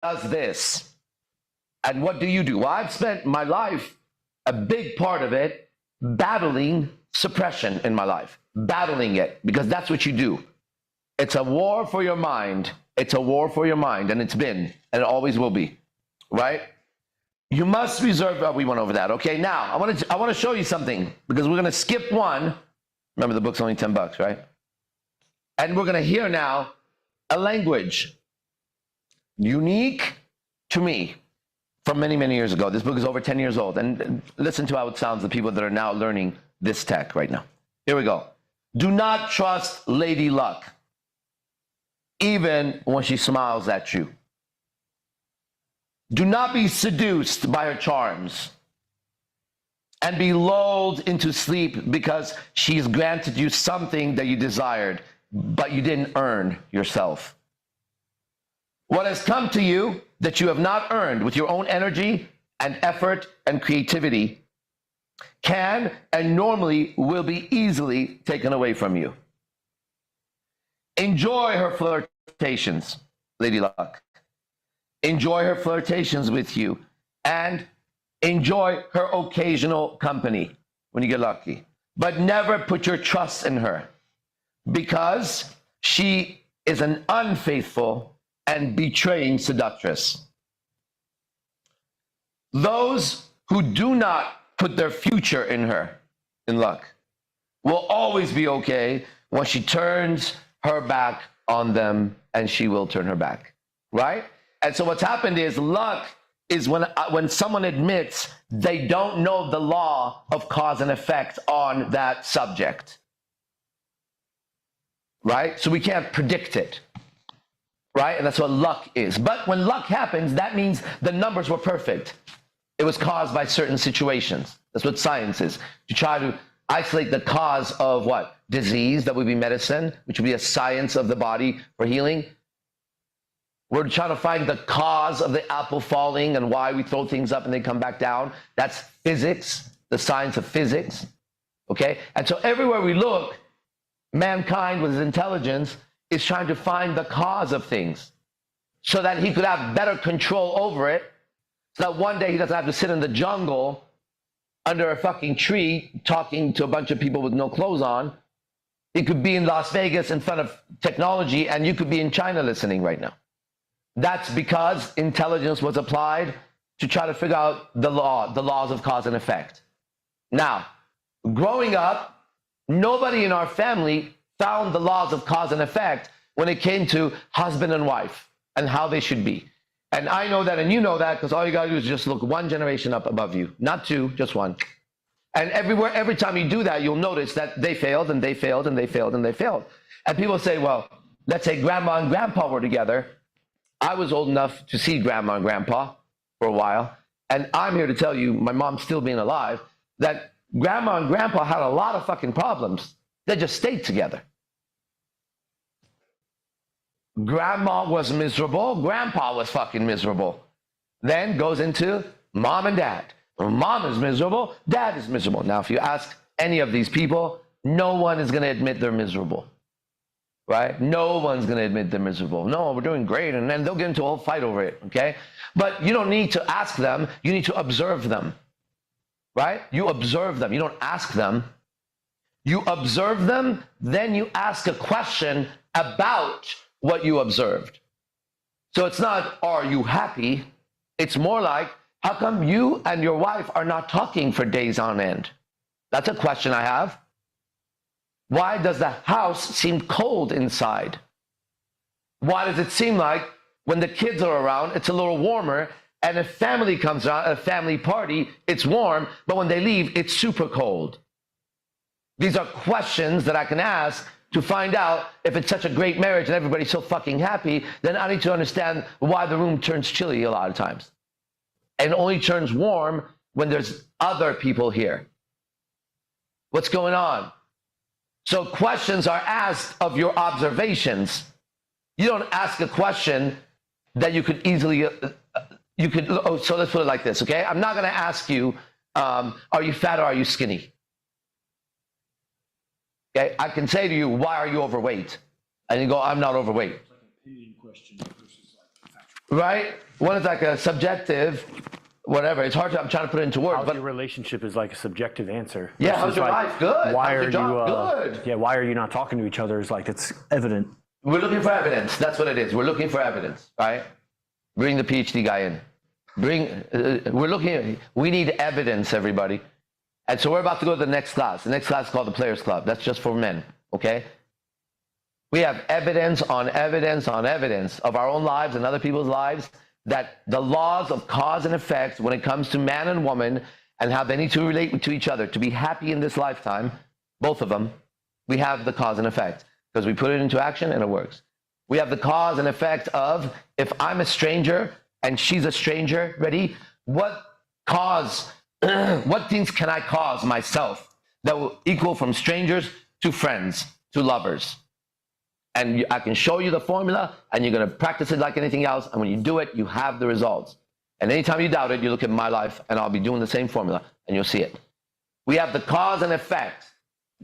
does this. And what do you do? Well, I've spent my life, a big part of it, battling suppression in my life, battling it, because that's what you do. It's a war for your mind. It's a war for your mind, and it's been, and it always will be, right? You must reserve, we went over that. Okay, now I want to show you something, because we're going to skip one. Remember, the book's only $10, right? And we're going to hear now a language unique to me from many, many years ago. This book is over 10 years old. And listen to how it sounds to people that are now learning this tech right now. Here we go. Do not trust Lady Luck, even when she smiles at you. Do not be seduced by her charms and be lulled into sleep because she's granted you something that you desired, but you didn't earn yourself. What has come to you that you have not earned with your own energy and effort and creativity can and normally will be easily taken away from you. Enjoy her flirtations, Lady Luck. Enjoy her flirtations with you, and enjoy her occasional company when you get lucky. But never put your trust in her, because she is an unfaithful and betraying seductress. Those who do not put their future in her, in luck, will always be okay when she turns her back on them, and she will turn her back, right? And so what's happened is luck is when someone admits they don't know the law of cause and effect on that subject, right? So we can't predict it, right? And that's what luck is. But when luck happens, that means the numbers were perfect. It was caused by certain situations. That's what science is. To try to isolate the cause of what? Disease, that would be medicine, which would be a science of the body for healing. We're trying to find the cause of the apple falling and why we throw things up and they come back down. That's physics, the science of physics, okay? And so everywhere we look, mankind with his intelligence is trying to find the cause of things so that he could have better control over it, so that one day he doesn't have to sit in the jungle under a fucking tree talking to a bunch of people with no clothes on. He could be in Las Vegas in front of technology, and you could be in China listening right now. That's because intelligence was applied to try to figure out the laws of cause and effect. Now, growing up, nobody in our family found the laws of cause and effect when it came to husband and wife and how they should be. And I know that, and you know that, because all you got to do is just look one generation up above you. Not two, just one. And every time you do that, you'll notice that they failed, and they failed, and they failed, and they failed. And people say, well, let's say grandma and grandpa were together. I was old enough to see grandma and grandpa for a while, and I'm here to tell you, my mom still being alive, that grandma and grandpa had a lot of fucking problems. They just stayed together. Grandma was miserable, grandpa was fucking miserable. Then goes into mom and dad. Mom is miserable, dad is miserable. Now, if you ask any of these people, no one is going to admit they're miserable. Right? No one's going to admit they're miserable. No, we're doing great. And then they'll get into a whole fight over it. Okay? But you don't need to ask them. You need to observe them. Right? You observe them. You don't ask them. You observe them. Then you ask a question about what you observed. So it's not, are you happy? It's more like, how come you and your wife are not talking for days on end? That's a question I have. Why does the house seem cold inside? Why does it seem like when the kids are around, it's a little warmer, and if family comes around, a family party, it's warm, but when they leave, it's super cold? These are questions that I can ask to find out if it's such a great marriage and everybody's so fucking happy. Then I need to understand why the room turns chilly a lot of times and only turns warm when there's other people here. What's going on? So questions are asked of your observations. You don't ask a question that you could easily, so let's put it like this, okay? I'm not gonna ask you, are you fat or are you skinny? Okay, I can say to you, why are you overweight? And you go, I'm not overweight. It's like a opinion question versus like a factual right? One is like a subjective, whatever. It's hard to, I'm trying to put it into words. But your relationship is like a subjective answer. Yeah, how's your life? Good. Why how's are your job? Good. Yeah, why are you not talking to each other? Is like, it's evident. We're looking for evidence. That's what it is. We're looking for evidence, right? Bring the PhD guy in. We need evidence, everybody. And so we're about to go to the next class. The next class is called the Players Club. That's just for men, okay? We have evidence on evidence on evidence of our own lives and other people's lives that the laws of cause and effect when it comes to man and woman and how they need to relate to each other to be happy in this lifetime, both of them, we have the cause and effect because we put it into action and it works. We have the cause and effect of if I'm a stranger and she's a stranger, ready? What things can I cause myself that will equal from strangers to friends to lovers? And I can show you the formula, and you're going to practice it like anything else. And when you do it, you have the results. And anytime you doubt it, you look at my life, and I'll be doing the same formula, and you'll see it. We have the cause and effect.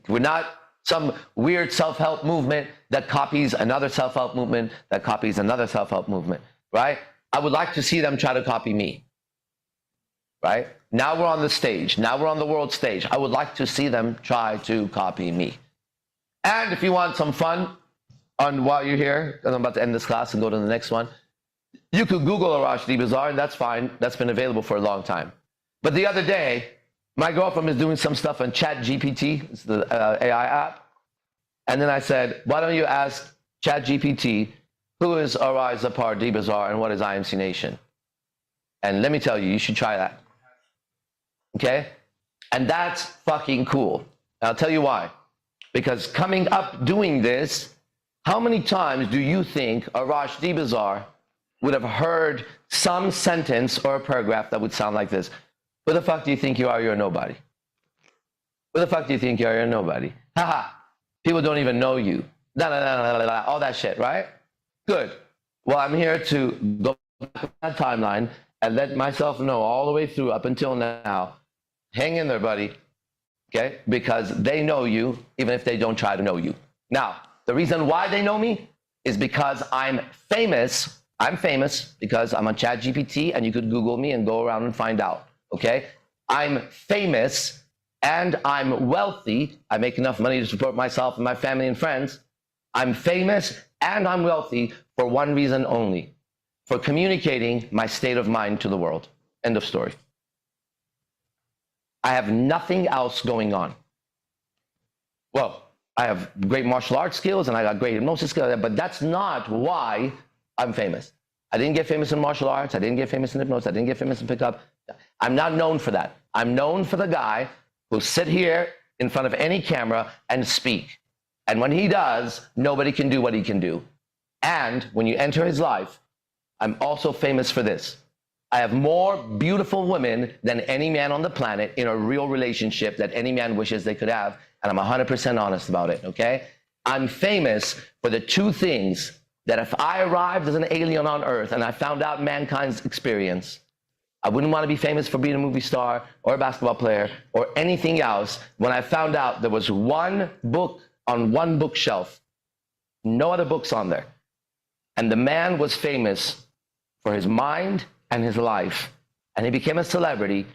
We're not some weird self-help movement that copies another self-help movement that copies another self-help movement, right? I would like to see them try to copy me, right? Now we're on the stage. Now we're on the world stage. I would like to see them try to copy me. And if you want some fun, while you're here, because I'm about to end this class and go to the next one, you could Google Arash D. Bazaar, and that's fine. That's been available for a long time. But the other day, my girlfriend was doing some stuff on ChatGPT, it's the AI app. And then I said, why don't you ask ChatGPT, who is Arash Zafar D. Bazaar and what is IMC Nation? And let me tell you, you should try that. Okay? And that's fucking cool. And I'll tell you why. Because coming up doing this, how many times do you think Arash D. Bazaar would have heard some sentence or a paragraph that would sound like this? Who the fuck do you think you are? You're a nobody. Who the fuck do you think you are? You're a nobody. Haha. People don't even know you. All that shit, right? Good. Well, I'm here to go back to that timeline and let myself know all the way through up until now. Hang in there, buddy. Okay? Because they know you even if they don't try to know you. Now, the reason why they know me is because I'm famous. I'm famous because I'm on ChatGPT, and you could Google me and go around and find out, okay? I'm famous, and I'm wealthy. I make enough money to support myself and my family and friends. I'm famous, and I'm wealthy for one reason only, for communicating my state of mind to the world. End of story. I have nothing else going on. Well, I have great martial arts skills and I got great hypnosis skills, but that's not why I'm famous. I didn't get famous in martial arts. I didn't get famous in hypnosis. I didn't get famous in pickup. I'm not known for that. I'm known for the guy who sit here in front of any camera and speak. And when he does, nobody can do what he can do. And when you enter his life, I'm also famous for this. I have more beautiful women than any man on the planet in a real relationship that any man wishes they could have. And I'm 100% honest about it, okay? I'm famous for the two things that if I arrived as an alien on Earth and I found out mankind's experience, I wouldn't want to be famous for being a movie star or a basketball player or anything else. When I found out there was one book on one bookshelf, no other books on there, and the man was famous for his mind and his life, and he became a celebrity,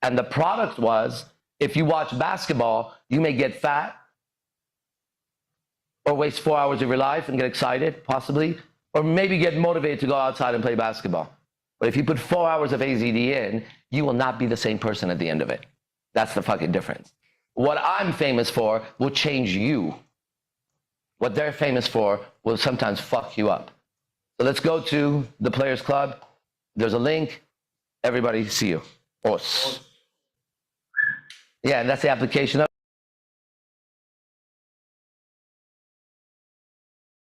and the product was, if you watch basketball, you may get fat or waste 4 hours of your life and get excited, possibly, or maybe get motivated to go outside and play basketball. But if you put 4 hours of AZD in, you will not be the same person at the end of it. That's the fucking difference. What I'm famous for will change you. What they're famous for will sometimes fuck you up. So let's go to the Players Club. There's a link. Everybody see you. Os. Yeah, and that's the application of